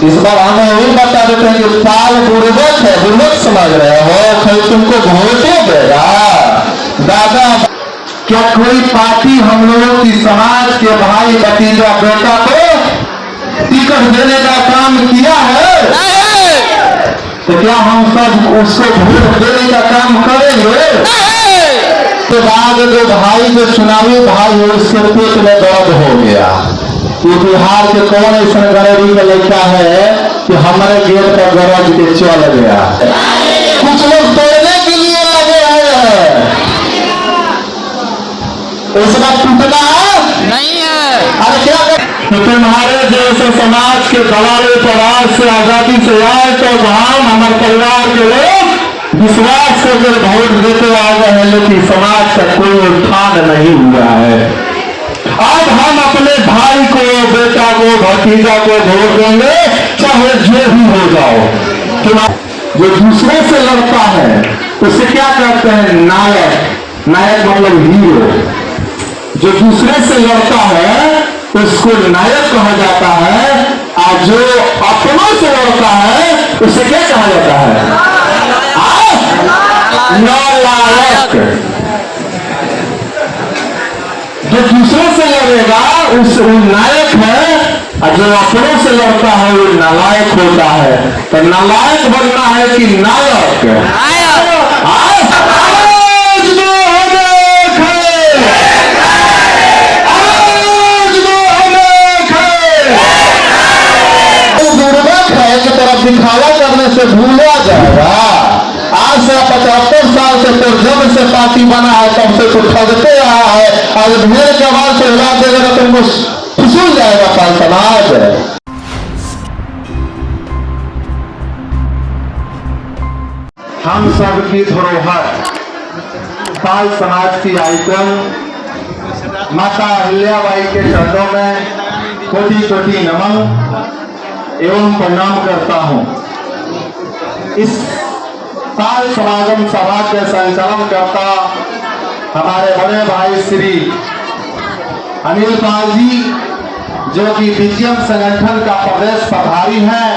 इस बार हमें यही बता देते हैं कि पाल बुर्बक है, बुर्बक समझ रहे हो, कहीं तुमको वोटे देगा दादा। क्या कोई पार्टी हम लोगों की समाज के भाई भतीजा बेटा को टिकट देने का काम किया है? तो क्या हम सब उसको वोट देने का काम करेंगे? तो बाद जो भाई जो चुनावी भाई है उसके पेट में दर्द हो गया कि बिहार के कौन ऐसा गरीबी का लड़का है कि हमारे गेट पर गरज के चल गया। कुछ लोग तोड़ने के लिए लगे हैं, उसका टूटना नहीं है। अरे क्या तो तुम्हारे जैसे समाज के दलाली प्रवास से आजादी से आए तो हम हमारे परिवार के लोग विश्वास करके वोट देते आ गए हैं, लेकिन समाज का कोई उत्थान नहीं हुआ है। अब हम अपने भाई को, बेटा को, भतीजा को वोट देंगे, चाहे जो भी हो जाओ। जो दूसरे से लड़ता है उसे क्या कहते हैं? नायक। नायक मतलब हीरो। जो दूसरे से लड़ता है उसको नायक कहा जाता है, और जो अपनों से लड़ता है उसे क्या कहा जाता है? नालायक। जो दूसरे से लड़ेगा उस नायक है, और जो अपनों से लड़ता है वो नालायक होता है। तो नालायक बनना है कि नायक? दिखावा करने से भूला जाएगा। आज से 75 साल से तो जब से पार्टी बना है तब से तो ठगते आया है। आज भेड़ के बाद से हिला देगा तो तुमको फिसूल जाएगा पाल समाज। हम सबकी धरोहर पाल समाज की आइकन माता अहिल्याबाई के चरणों में कोटि कोटि नमन एवं प्रणाम करता हूं। इस पाल समागम सभा के संचालन करता हमारे बड़े भाई श्री अनिल पाल जी, जो कि बीजेएम संगठन का प्रदेश प्रभारी है।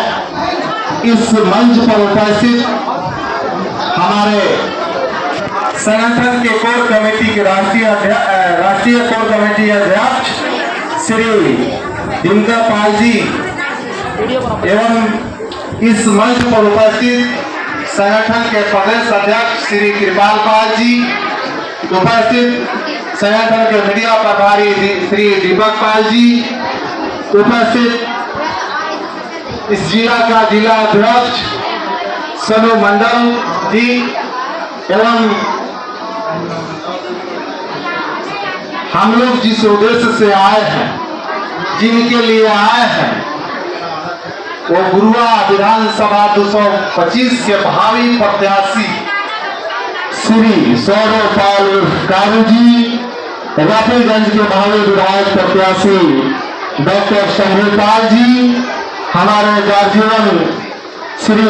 इस मंच पर उपस्थित हमारे संगठन के कोर कमेटी के राष्ट्रीय कोर कमेटी अध्यक्ष श्री दिनकर पाल जी एवं इस मंच पर उपस्थित संगठन के प्रदेश अध्यक्ष श्री कृपाल पाल जी, उपस्थित संगठन के मीडिया प्रभारी श्री दीपक पाल जी, उपस्थित इस जिला का जिला अध्यक्ष सोनू मंडल जी एवं हम लोग जिस उद्देश्य से आए हैं, जिनके लिए आए हैं, वो गुरुआ विधानसभा 225 के भावी प्रत्याशी श्री सौरभ पाल कारू जी, राफेगंज के भावी विधायक प्रत्याशी डॉक्टर शंभू पाल जी, हमारे गार्जियन श्री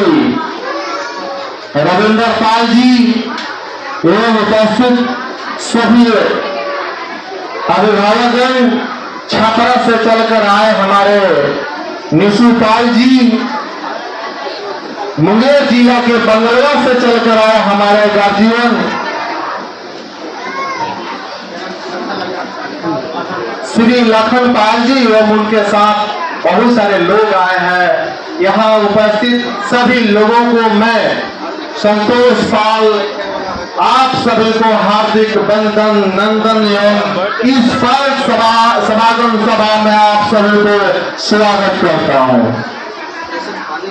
रविंदर पाल जी एवं उपस्थित सभी अभिभावकगण, छपरा से चलकर आए हमारे निशु पाल जी, मुंगेर जिला के बंगलवा से चलकर आए हमारे गार्जियन श्री लखन पाल जी एवं उनके साथ बहुत सारे लोग आए हैं। यहाँ उपस्थित सभी लोगों को मैं संतोष पाल आप सभी को हार्दिक बंधन नंदन एवं इस पर समागम सभा में आप सभी को स्वागत करता हूं।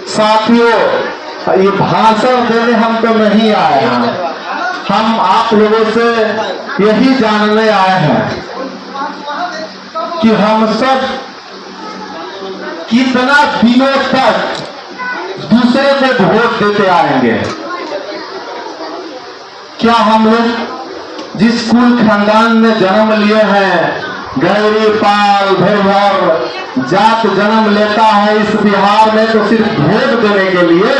साथियों, ये भाषण देने हम तो नहीं आए हैं, हम आप लोगों से यही जानने आए हैं कि हम सब कितना दिनों तक दूसरे को वोट देते आएंगे। क्या हम लोग जिस कुल खानदान में जन्म लिए हैं, गैरी पाल भैरव जात जन्म लेता है इस बिहार में, तो सिर्फ वोट देने के लिए,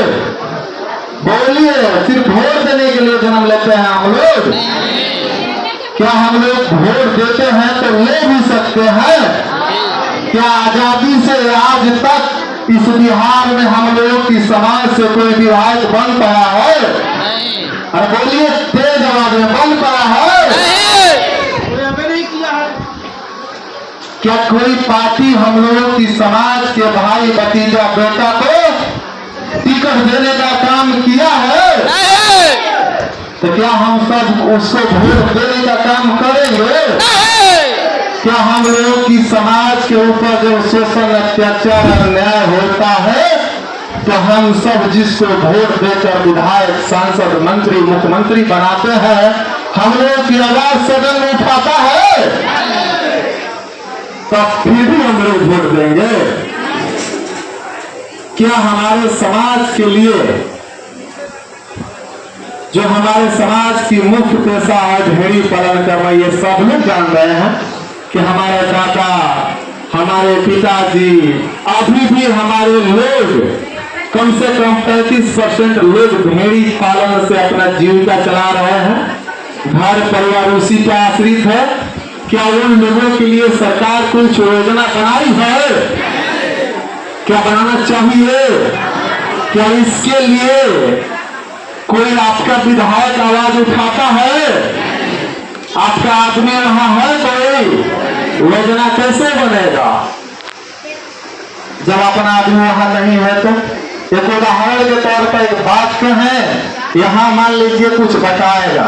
बोलिए, सिर्फ वोट देने के लिए जन्म लेते हैं हम लोग? क्या हम लोग वोट देते हैं तो ले भी सकते हैं? क्या आजादी से आज तक इस बिहार में हम लोगों की समाज से कोई विधायक बन पाया है? अरे बोलिए तेज आवाज में, बन पाया है? क्या कोई पार्टी हम लोगों की समाज के भाई भतीजा बेटा को टिकट देने का काम किया है? तो क्या हम सब उसको वोट देने का काम करेंगे? क्या हम लोगों की समाज के ऊपर जो शोषण अत्याचार अन्याय होता है तो हम सब जिसको वोट देकर विधायक सांसद मंत्री मुख्यमंत्री बनाते हैं, हम लोगों की आवाज सदन में उठाता है, तब फिर भी हम लोग वोट देंगे? क्या हमारे समाज के लिए, जो हमारे समाज की मुख्य पेशा है भेड़ी पालन करना, ये सब लोग जान रहे हैं कि हमारे दादा, हमारे पिताजी, अभी भी हमारे लोग कम से कम 35% लोग भेड़ी पालन से अपना जीविका चला रहे हैं, घर परिवार उसी पर आश्रित है। क्या उन लोगों के लिए सरकार कुछ योजना बनाई है? क्या बनाना चाहिए? क्या इसके लिए कोई आपका विधायक आवाज उठाता है? आपका आदमी वहां है? कोई योजना कैसे बनेगा जब अपना आदमी वहां नहीं है? तो एक उदाहरण के तौर पर एक बात कहें, यहाँ मान लीजिए कुछ बताएगा,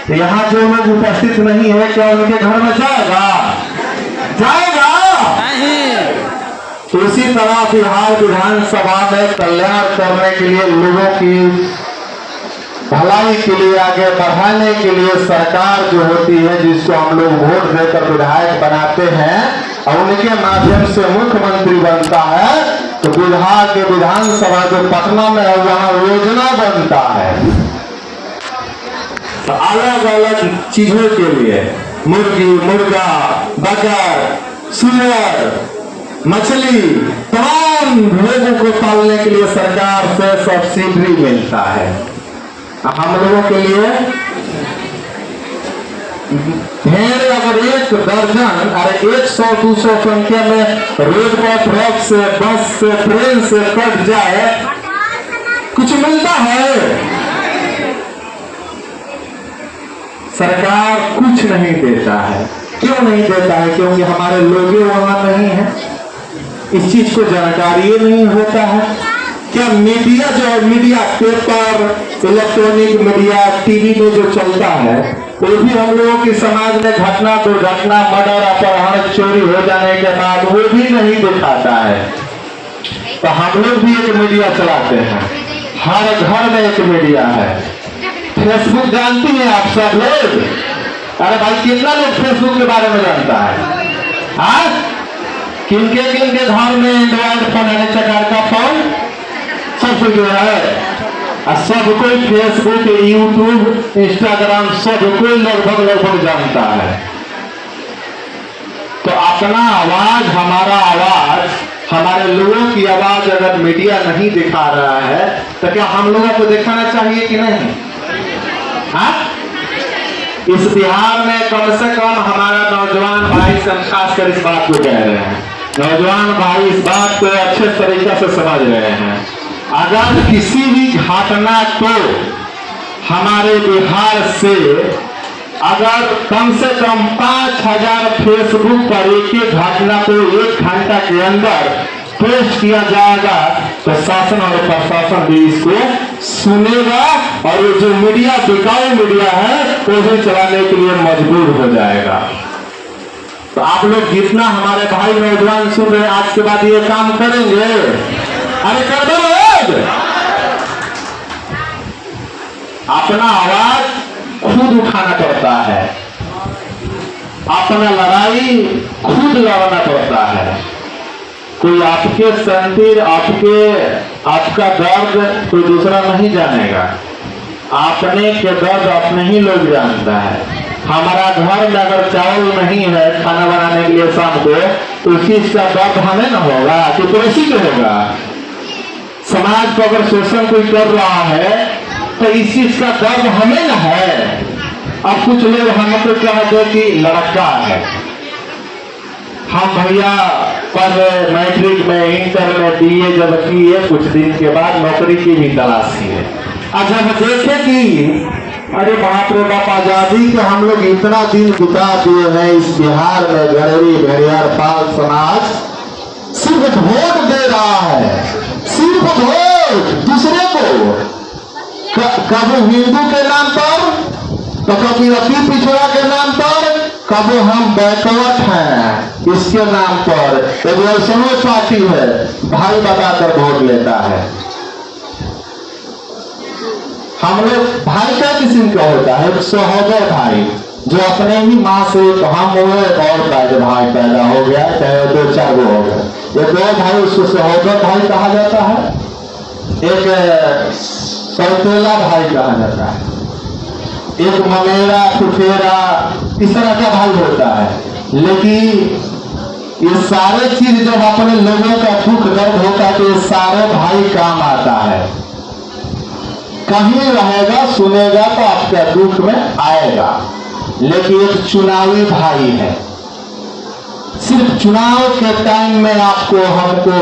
तो यहाँ जो लोग उपस्थित नहीं है क्या उनके घर में जाएगा? जाएगा नहीं। तो इसी तरह बिहार विधानसभा में कल्याण करने के लिए, लोगों की भलाई के लिए, आगे बढ़ाने के लिए सरकार जो होती है, जिसको हम लोग वोट देकर विधायक बनाते हैं और उनके माध्यम से मुख्यमंत्री बनता है, तो बिहार के विधानसभा जो पटना में है वहां योजना बनता है। तो अलग अलग चीजों के लिए, मुर्गी, मुर्गा, बकर, सुअर, मछली, तमाम लोगों को पालने के लिए सरकार से सब्सिडी मिलता है। हम लोगों के लिए भेड़ अगर 1 दर्जन, अरे 100-200 संख्या में रोड पर ट्रक से, बस से, ट्रेन से कट जाए, कुछ मिलता है? सरकार कुछ नहीं देता है। क्यों नहीं देता है? क्योंकि हमारे लोग वहां नहीं है, इस चीज को जानकारी नहीं होता है। क्या मीडिया जो है, media, paper, electronic media, TV में जो चलता है, वो भी हम लोगों की समाज में घटना, दुर्घटना, मर्डर, अपहरण, चोरी हो जाने के बाद वो भी नहीं दिखाता है। तो हम लोग भी एक मीडिया चलाते हैं, हर घर में एक मीडिया है। फेसबुक जानती हैं आप सब लोग? अरे भाई कितना लोग फेसबुक के बारे में जानता है? किनके किनके घर में एंड्रॉइड फोन है? चकार का फोन सब जो है, सब कोई फेसबुक, यूट्यूब, इंस्टाग्राम सब कोई लगभग जानता है। तो अपना आवाज, हमारा आवाज, हमारे लोगों की आवाज अगर मीडिया नहीं दिखा रहा है तो क्या हम लोगों को दिखाना चाहिए कि नहीं? इस बिहार में कम से कम हमारा नौजवान भाई से खासकर इस बात को कह रहे हैं, नौजवान भाई इस बात को अच्छे तरीके से समझ रहे हैं। अगर किसी भी घटना को हमारे बिहार से अगर कम से कम 5000 फेसबुक पर एक घटना को 1 घंटा के अंदर पोस्ट किया जाएगा तो शासन और प्रशासन भी इसको सुनेगा और ये जो मीडिया, बिकाऊ मीडिया है, वो भी चलाने के लिए मजबूर हो जाएगा। तो आप लोग जितना हमारे भाई नौजवान सुन रहे हैं, आज के बाद ये काम करेंगे? अरे कर दो लोग। अपना आवाज खुद उठाना पड़ता है, अपना लड़ाई खुद लड़ना पड़ता है। कोई आपके संतीर, आपका दर्द कोई दूसरा नहीं जानेगा। अपने के दर्द अपने ही लोग जानता है। हमारा घर में अगर चावल नहीं है खाना बनाने के लिए शाम को, तो उसी का दर्द हमें ना होगा तो पड़ोसी को होगा। समाज को अगर शोषण कोई कर रहा है तो इस चीज का दर्द हमें ना है। अब कुछ लोग हमको कहते कि लड़का है, हम भैया पढ़ रहे मैट्रिक में, इंटर में, बीए जब किए, कुछ दिन के बाद नौकरी की भी तलाश की है। और जब देखे कि अरे बाप रे बाप, आजादी के हम लोग इतना दिन बिता दिए हैं इस बिहार में, गरीबी भेड़ियार पाल समाज सिर्फ वोट दे रहा है, सिर्फ वोट दूसरे को, कभी हिंदू के नाम पर, तो कभी अति पिछड़ा के नाम पर, कभी हम बैकवर्ड हैं इसके नाम पर एक वैष्णव पार्टी है भाई बताकर वोट लेता है। हम लोग भाई का किस्म का होता है, एक सहोदर भाई जो अपने ही माँ से हम हुए और भाई पैदा हो गया, चाहे 2-4 गो हो गए, एक दो भाई उसको सहोदर भाई कहा जाता है, एक सौतेला भाई कहा जाता है, एक ममेरा फुफेरा, इस तरह का भाई होता है। लेकिन ये सारे चीज जब अपने लोगों का दुख दर्द होता है तो ये सारे भाई काम आता है। कहीं रहेगा सुनेगा तो आपके दुख में आएगा। लेकिन एक चुनावी भाई है, सिर्फ चुनाव के टाइम में आपको हमको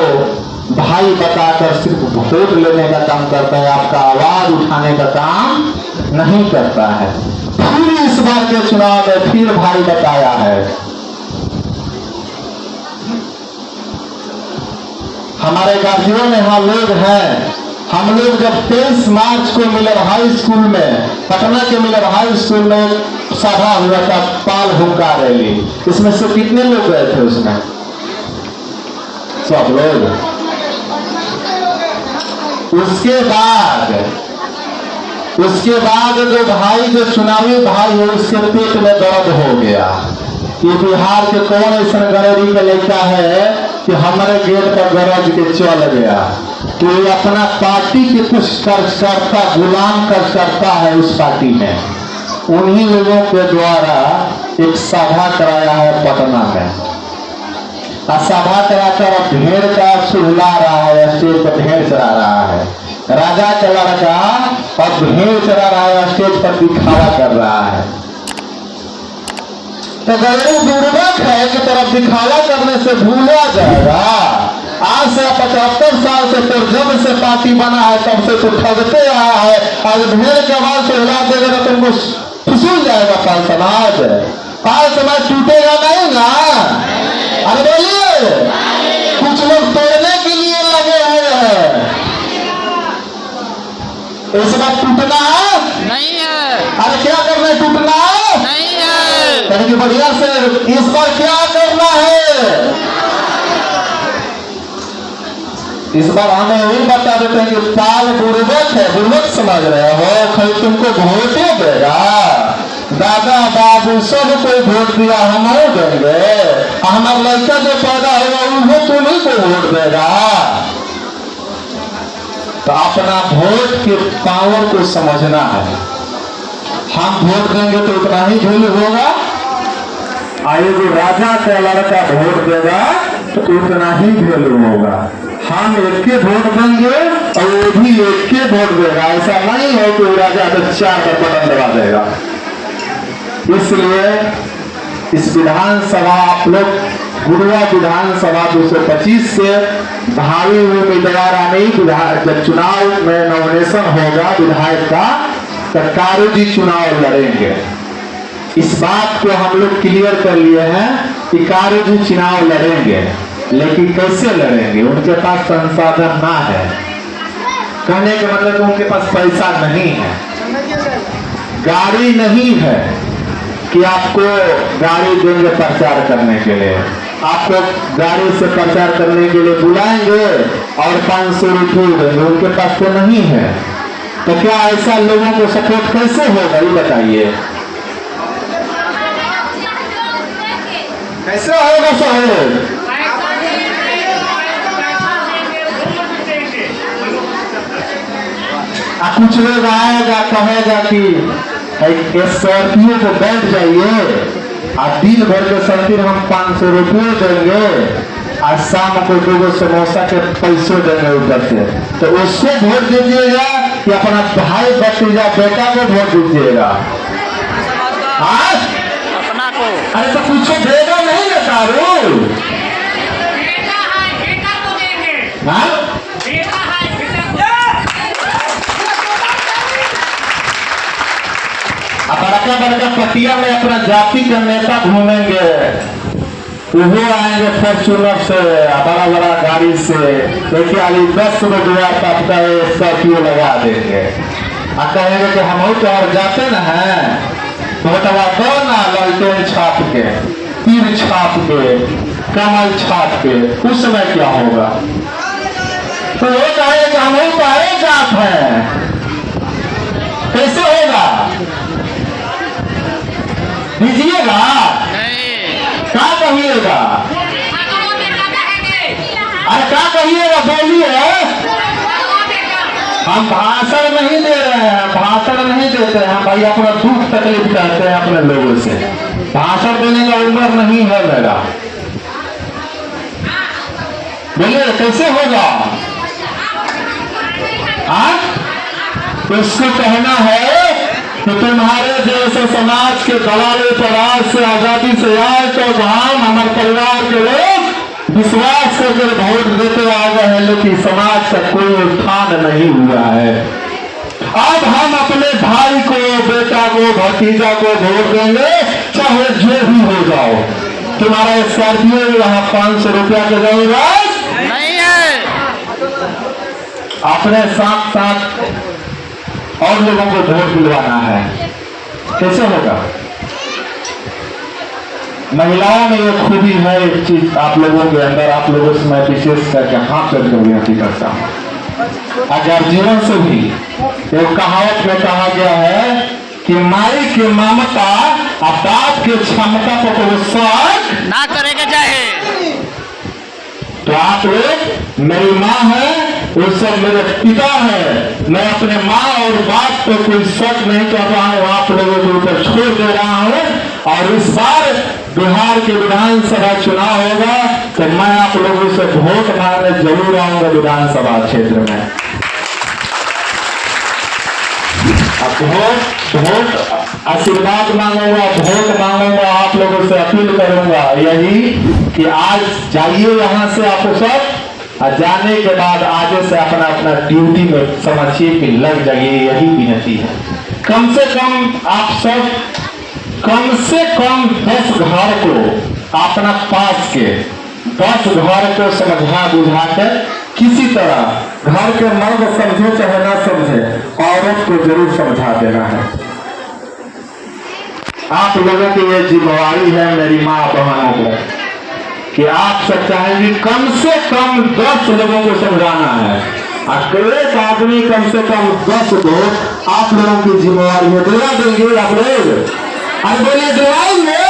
भाई बताकर सिर्फ वोट लेने का काम करता है, आपका आवाज उठाने का काम नहीं करता है। फिर इस बार के चुनाव में फिर भाई बताया है। हमारे गार्जियन यहाँ लोग हैं, हम लोग जब 23 मार्च को मिलर हाई स्कूल में, पटना के मिलर हाई स्कूल में सभा हुआ था, पाल हुक्का रैली, इसमें से कितने लोग गए थे उसमें? सब लोग। उसके बाद जो भाई, जो चुनावी भाई है, उसके पेट में दर्द हो गया। ये बिहार के कौन ऐसा गरीबी का लड़का है कि हमारे गेट पर गरज के चल गया, तो ये अपना पार्टी के कुछ कार्यकर्ता, गुलाम कार्यकर्ता है उस पार्टी में, उन्हीं लोगों के द्वारा एक सभा कराया है पटना में। सभा कराकर भेड़ का सुहला रहा है, स्टेज पर भेड़ चढ़ा रहा है, राजा का लड़का और भेड़ चढ़ा रहा है, स्टेज पर दिखावा कर रहा है। तो गरीब दुर्भक है कि तरफ दिखावा करने से भूला जाएगा। आज से 75 साल से तो जब से पार्टी बना है तब से तो ठगते आया है। आज भेड़ के बाद से हिला देगा तो तुमको फिसूल जाएगा पाल समाज। पाल समाज टूटेगा नहीं ना? अरे बोलिए, कुछ लोग तोड़ने के लिए लगे हुए हैं। इस बार टूटना है नहीं है। अरे क्या करना है? टूटना है नहीं है। यानी कि बढ़िया से इस बार क्या करना है? इस बार हमें यही बता देते हैं कि पाल बुर्बक है, बुर्बक समझ रहे हो, खाली तुमको वोट देगा। दादा बाबू सब कोई वोट दिया, हम देंगे। हमारा लड़का जो पैदा होगा वो तुम्ही को वोट देगा। तो अपना वोट के पावर को समझना है। हम वोट देंगे तो उतना ही वैल्यू होगा, आगे जो राजा का लड़का वोट देगा तो उतना ही वैल्यू होगा। हम एक के वोट देंगे और वो भी एक के वोट देगा। ऐसा नहीं है कि राजा तो 4 का बटन दबा देगा। इसलिए इस विधानसभा आप लोग गुरुआ विधानसभा 225 से भावी उम्मीदवार आने, जब चुनाव में नॉमिनेशन होगा विधायक का तो कारू जी चुनाव लड़ेंगे। इस बात को हम लोग क्लियर कर लिए हैं कि कारू जी चुनाव लड़ेंगे, लेकिन कैसे लड़ेंगे? उनके पास संसाधन ना है। कहने का मतलब उनके पास पैसा नहीं है, गाड़ी नहीं है कि आपको गाड़ी देंगे प्रचार करने के लिए। आपको गाड़ी से प्रचार करने के लिए बुलाएंगे और 500 रुपये देंगे, उनके पास तो नहीं है। तो क्या ऐसा लोगों को सपोर्ट कैसे होगा ये बताइए? कैसे होगा सहयोग? कुछ लोग आएगा कहेगा कि स्कॉर्पियो को बैठ जाइए और दिन भर के संतिर हम 500 रुपये देंगे और शाम को 2 समोसा के पैसे देंगे ऊपर से, तो उसको वोट दीजिएगा कि अपना भाई भतीजा बेटा को वोट दीजिएगा? अपना आपको। अरे तो कुछ देगा नहीं ना दारू? बेटा है, बेटा को देंगे। हाँ? बेटा है, बेटा को अब बड़का बड़का पटिया में अपना जाति का नेता घूमेंगे, वो आएंगे फॉर्चूनर से, बड़ा बड़ा गाड़ी से, देखिए अभी 10 रुपया तक का स्कॉर्पियो लगा देंगे और कहेंगे कि हम तो और जाते न हैं वोटवा दो ना, लालटेन छाप के, तीर छाप के, कमल छाप के, उस समय क्या होगा? तो वो कहेंगे कि हम तो आए जात हैं, कैसे होगा? दीजिएगा? नहीं। क्या कहिएगा? वो बेटा कहेंगे। अरे क्या कहिएगा, बोलिए। वो बेटा। हम भाषण नहीं दे रहे हैं, भाषण नहीं देते हैं भाई, अपना दुख तकलीफ कहते हैं अपने लोगों से। भाषण देने का उम्र नहीं है मेरा। बोलिए कैसे होगा? हाँ? तो इसको कहना है कि तुम्हारे जैसे समाज के दलाली पराज से आजादी से आए तो हम हमारे परिवार के लोग विश्वास करके वोट देते आ गए हैं, लेकिन समाज का कोई उत्थान नहीं हुआ है। अब हम अपने भाई को, बेटा को, भतीजा को वोट देंगे, चाहे जो भी हो जाओ। तुम्हारा स्कॉर्पियो यहाँ 500 रुपया का जाएगा नहीं है। अपने साथ साथ और लोगों को वोट दिलवाना है, कैसे होगा? महिलाओं में ये खूबी है, एक चीज आप लोगों के अंदर, आप लोगों से मैं विशेष करके हाथ जोड़कर विनती करता हूँ। अगर जीवन से भी एक कहावत में कहा गया है कि माई की ममता और बाप की क्षमता को प्रोत्साहन ना करेगा चाहे। तो आप लोग मेरी माँ है, वो सब मेरे पिता है। मैं अपने माँ और बाप पे कोई शक नहीं कर रहा हूँ, आप लोगों के ऊपर छोड़ दे रहा हूँ। और इस बार बिहार के विधानसभा चुनाव होगा तो मैं आप लोगों से वोट मांगने जरूर आऊंगा विधानसभा क्षेत्र में। अब वोट आशीर्वाद मांगूंगा, वोट मांगूंगा, आप लोगों से अपील करूंगा यही कि आज जाइए यहाँ से आप सब, और जाने के बाद आगे से अपना अपना ड्यूटी में समझिए कि लग जाइए, यही विनती है। कम से कम आप सब कम से कम 10 घर को अपना पास के 10 घर को समझा बुझा कर किसी तरह, घर के मर्द समझे चाहे ना समझे, औरत को जरूर समझा देना है। आप लोगों की ये जिम्मेवारी है मेरी माँ बहनों को, कि आप सब चाहेंगे कम से कम 10 लोगों को समझाना है। अकेले एक आदमी कम से कम 10 को आप लोगों की जिम्मेवारी है। दिला देंगे आप लोग? अरे बोले दिलाएंगे?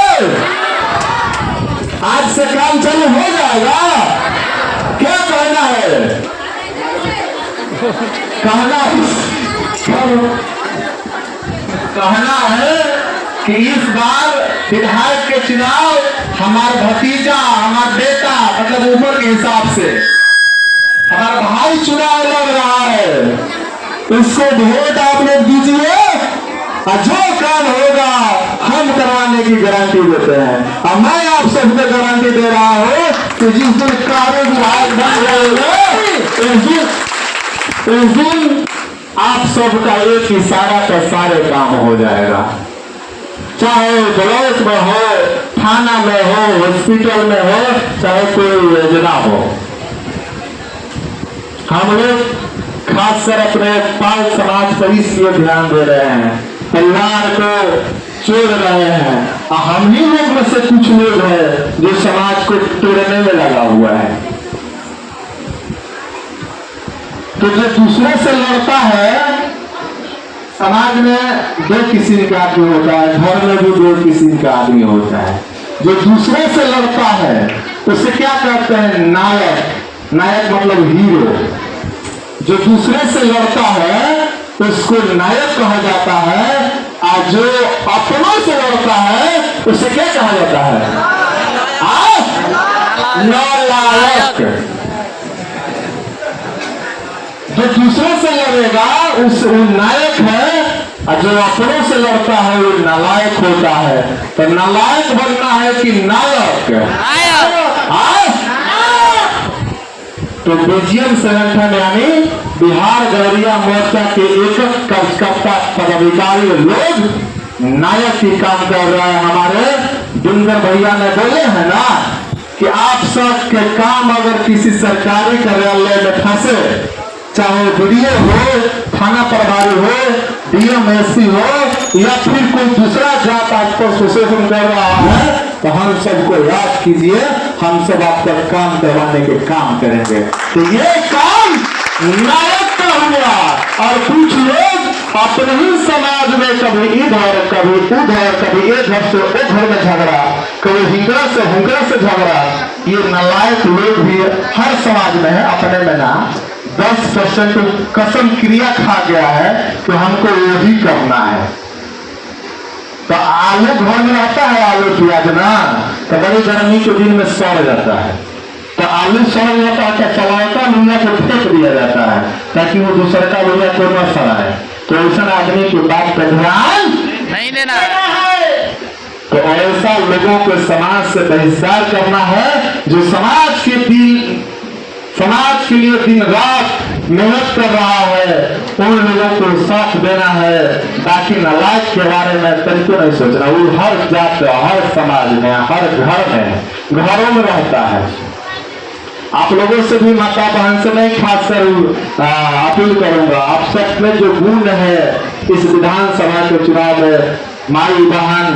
आज से काम चालू हो जाएगा। क्या कहना है? कहना है कि इस बार विधायक के चुनाव हमारा भतीजा, हमारा बेटा, मतलब उम्र के हिसाब से हमारा भाई चुनाव लड़ रहा है, उसको वोट आप लोग दीजिए और जो काम होगा हम करवाने की गारंटी देते हैं। और मैं आप सबको गारंटी दे रहा हूँ कि जिस दिन कार्य विभाग बन जाएगा उस दिन आप सबका एक इशारा का सारे काम हो जाएगा। चाहे ब्लॉक में हो, थाना में हो, हॉस्पिटल में हो, चाहे कोई योजना हो। हम लोग खासकर अपने पाल समाज पर इसलिए ध्यान दे रहे हैं, परिवार को जोड़ रहे हैं। और हम ही लोग में से कुछ लोग हैं जो समाज को तोड़ने में लगा हुआ है। तो जो दूसरे से लड़ता है, समाज में 2 किस्म का आदमी होता है, घर में भी 2 किस्म का आदमी होता है। जो दूसरे से लड़ता है उसे क्या कहते हैं? नायक। नायक मतलब हीरो। जो दूसरे से लड़ता है उसको नायक कहा जाता है, और जो अपनों से लड़ता है उसे क्या कहा जाता है? नालायक। जो दूसरे से लड़ेगा उस नायक है, और जो अपनों से लड़ता है वो नालायक होता है। तो नालायक बनना है कि नायक? हाँ? तो बीजीएम संगठन यानी बिहार गौरिया मोर्चा के एक कार्यकर्ता पदाधिकारी लोग नायक की काम कर रहे हैं। हमारे दुंदर भैया ने बोले हैं ना कि आप सब के काम अगर किसी सरकारी कार्यालय में फंसे, चाहे वीडियो हो, थाना प्रभारी हो, डीएमएससी हो या फिर कोई दूसरा जात आपको शोषण कर रहा है, तो हम सबको याद कीजिए, हम सब आपका काम करवाने के काम करेंगे। तो ये काम नायक का हुआ। और कुछ लोग अपने ही समाज में कभी इधर कभी उधर, कभी एक घर से एक घर में झगड़ा, कभी हिंगरा से झगड़ा। ये नालायक लोग भी हर समाज में है। अपने में ना 10% कसम क्रिया खा गया है कि हमको यही करना है। तो आलू घर में रहता है, आलू प्याज ना, तो बड़ी गर्मी के दिन में सड़ जाता है। तो आलू सड़ जाता है तो चलाता लोहिया को फेंक दिया जाता है ताकि वो दूसरे का लोहिया को न सड़ाए। तो ऐसा आदमी की बात पर ध्यान नहीं देना है। तो ऐसा लोगों को समाज से बहिष्कार करना है जो समाज के लिए दिन रात मेहनत कर रहा है, उन लोगों को साथ देना है। बाकी नालायक के बारे में तनिको नहीं सोचना। वो हर जात, हर समाज में, हर घर में, घरों में रहता है। आप लोगों से भी माता बहन से नहीं खासकर अपील करूंगा, आप सब में जो गुण है इस विधानसभा के चुनाव में माई बहन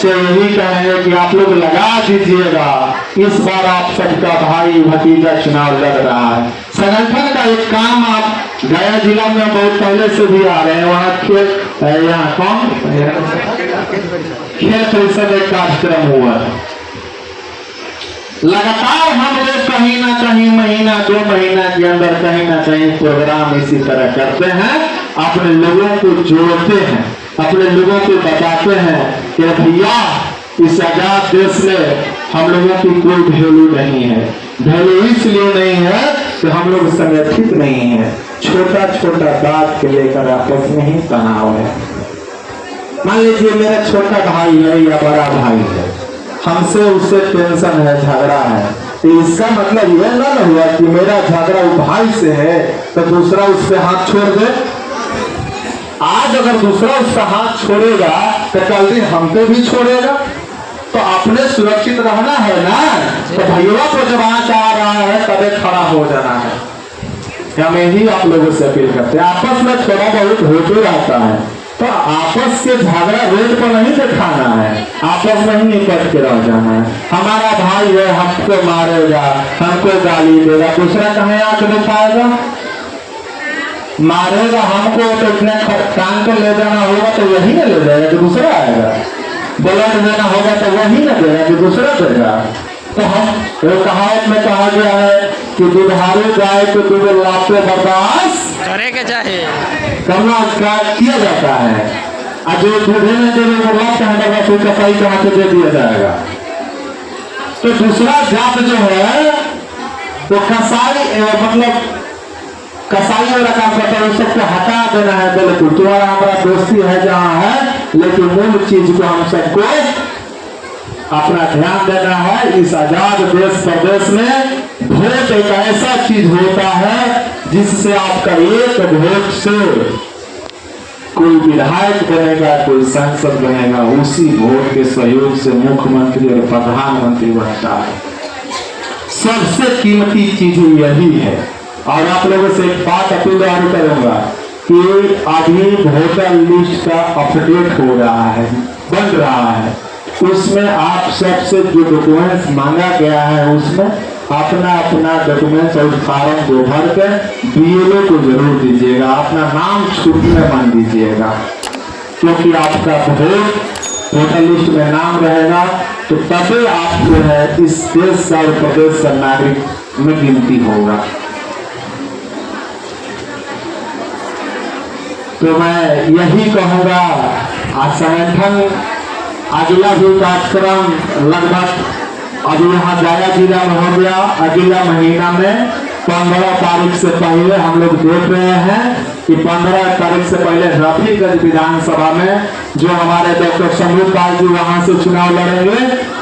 से यही कहेंगे कि आप लोग लगा दीजिएगा। इस बार आप सबका भाई भतीजा चुनाव लड़ रहा है। संगठन का एक काम आप गया जिला में बहुत पहले से भी आ रहे हैं। वहाँ खेल, यहाँ कौन खेल परिषद एक कार्यक्रम हुआ है। लगातार हम लोग कहीं ना कहीं महीना 2 महीना के अंदर कहीं ना कहीं प्रोग्राम इसी तरह करते हैं, अपने लोगों को जोड़ते हैं, अपने लोगों को बताते हैं कि भैया इस आजाद देश में हम लोगों की कोई वैल्यू नहीं है। वैल्यू इसलिए नहीं है कि हम लोग संगठित नहीं है। छोटा छोटा बात के लेकर आपस में ही तनाव है। मान लीजिए मेरा छोटा भाई है या बड़ा भाई है, हमसे उससे टेंशन है, झगड़ा है, तो इसका मतलब यह ना हुआ कि मेरा झगड़ा भाई से है तो दूसरा उससे हाथ छोड़ दे। आज अगर दूसरा उसका हाथ छोड़ेगा तो कल दिन हम पे भी छोड़ेगा। तो अपने सुरक्षित रहना है ना। तो भैया को जब आँच आ रहा है तबे खड़ा हो जाना है। हम यही आप लोगों से अपील करते हैं। आपस में थोड़ा बहुत होते रहता है तो आपस के झगड़ा रोड पर नहीं दिखाना है, आपस में ही निपट के रह जाना है। हमारा भाई है, हमको मारेगा, हमको गाली देगा, दूसरा कहीं आके नहीं पाएगा। मारेगा हमको तो इतने टांग को ले जाना होगा तो वही ना ले जाएगा कि दूसरा आएगा। ब्लड देना होगा तो वही ना देगा कि दूसरा देगा। तो हम वो कहावत में कहा गया है कि दुधारू गाय को दूध लाते बर्दाश्त करे के चाहे करना किया जाता है। और जो दूधे में देने को लाते हैं तो कसाई कहाँ से दे दिया जाएगा। तो दूसरा जात जो है वो कसाई मतलब कसाई वाला काम करता है, उस सबको हटा देना है। बिल्कुल तुम्हारा हमारा दोस्ती है जहाँ है, लेकिन मूल चीज को हम सबको अपना ध्यान देना है। इस आजाद देश प्रदेश में वोट एक ऐसा चीज होता है जिससे आपका एक वोट से कोई विधायक बनेगा, कोई सांसद बनेगा, उसी वोट के सहयोग से मुख्यमंत्री और प्रधानमंत्री बनता है। सबसे कीमती चीज यही है। और आप लोगों से एक बात अपील और करूंगा कि अभी वोटर लिस्ट का अपडेट हो रहा है, बन रहा है। उसमें आप सबसे जो डॉक्यूमेंट्स मांगा गया है उसमें अपना अपना डॉक्यूमेंट्स और फॉर्म जो भर कर बीएलओ को जरूर दीजिएगा। अपना नाम छूटने मत दीजिएगा, क्योंकि आपका वोटर लिस्ट में नाम रहेगा तो तभी आप जो है इस देश का और प्रदेश का नागरिक में गिनती होगा। तो मैं यही कहूँगा, आज संगठन अगला भी कार्यक्रम लगभग अभी यहाँ गया जिला में हो गया। अगला महीना में 15 तारीख से पहले हम लोग देख रहे हैं कि 15 तारीख से पहले रफीगंज विधानसभा में जो हमारे डॉक्टर शंभू पाल जी वहां से चुनाव लड़ेंगे,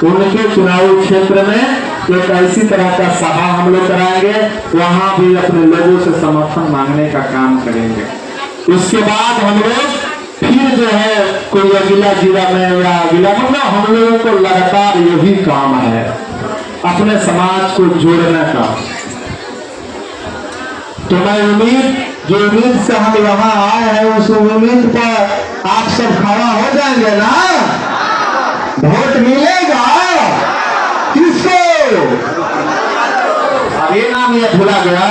उनके चुनावी क्षेत्र में एक ऐसी तरह का सभा हम लोग कराएंगे, वहां भी अपने लोगों से समर्थन मांगने का काम करेंगे। उसके बाद हम लोग फिर जो है कोई अगला जिला में या अगला, मतलब हम लोगों को लगातार यही काम है अपने समाज को जोड़ने का। तो मैं जो उम्मीद से हम यहाँ आए हैं, उस उम्मीद पर आप सब खड़ा हो जाएंगे ना? वोट मिलेगा किसको? अरे नाम ये भूला गया,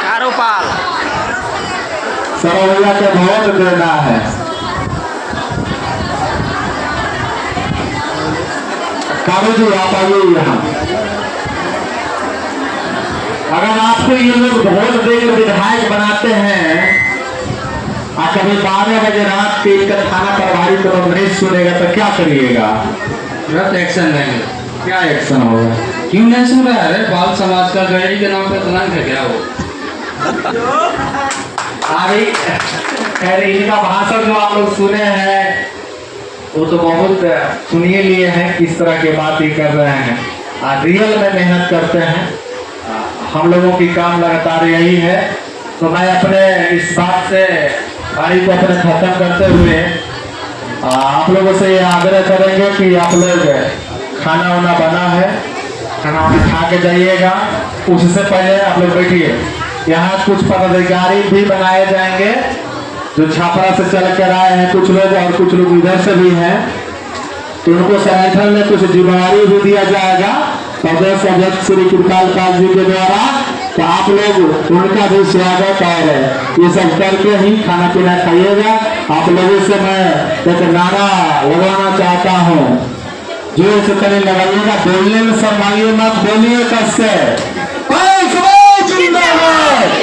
कारोपाल। सरवैया के वोट देना है। कारू जी आप आइए यहाँ। अगर आपको ये लोग वोट देकर विधायक बनाते हैं और कभी 12 बजे रात के इनका थाना प्रभारी को नहीं सुनेगा तो क्या करिएगा? तुरंत एक्शन लेंगे। क्या एक्शन होगा? क्यों नहीं सुन रहा है? बाल समाज का गैरी के नाम पे तलाक है क्या वो? अरे इनका भाषण जो आप लोग सुने हैं वो तो बहुत सुनिए लिए हैं, किस तरह की बात ये कर रहे हैं और रियल में मेहनत करते हैं। हम लोगों की काम लगातार यही है। तो मैं अपने इस बात से गाड़ी को अपने खत्म करते हुए आप लोगों से ये आग्रह करेंगे कि आप लोग खाना वाना बना है, खाना वाना खा के जाइएगा। उससे पहले आप लोग बैठिए, यहाँ कुछ पदाधिकारी भी बनाए जाएंगे जो छापरा से चल कर आए हैं, कुछ लोग और कुछ लोग इधर से भी हैं, तो उनको संगठन में कुछ जिम्मेदारी भी दिया जाएगा प्रदेश अध्यक्ष श्री कृपाल पाल जी के द्वारा। तो आप लोग उनका भी स्वागत और ये सब करके ही खाना पीना खाइएगा। आप लोगों से मैं एक नारा लगाना चाहता हूँ, जो इसे कहीं लगाइएगा, बोलने में शर्माइए मत, बोलिए कससे। जिंदाबाद।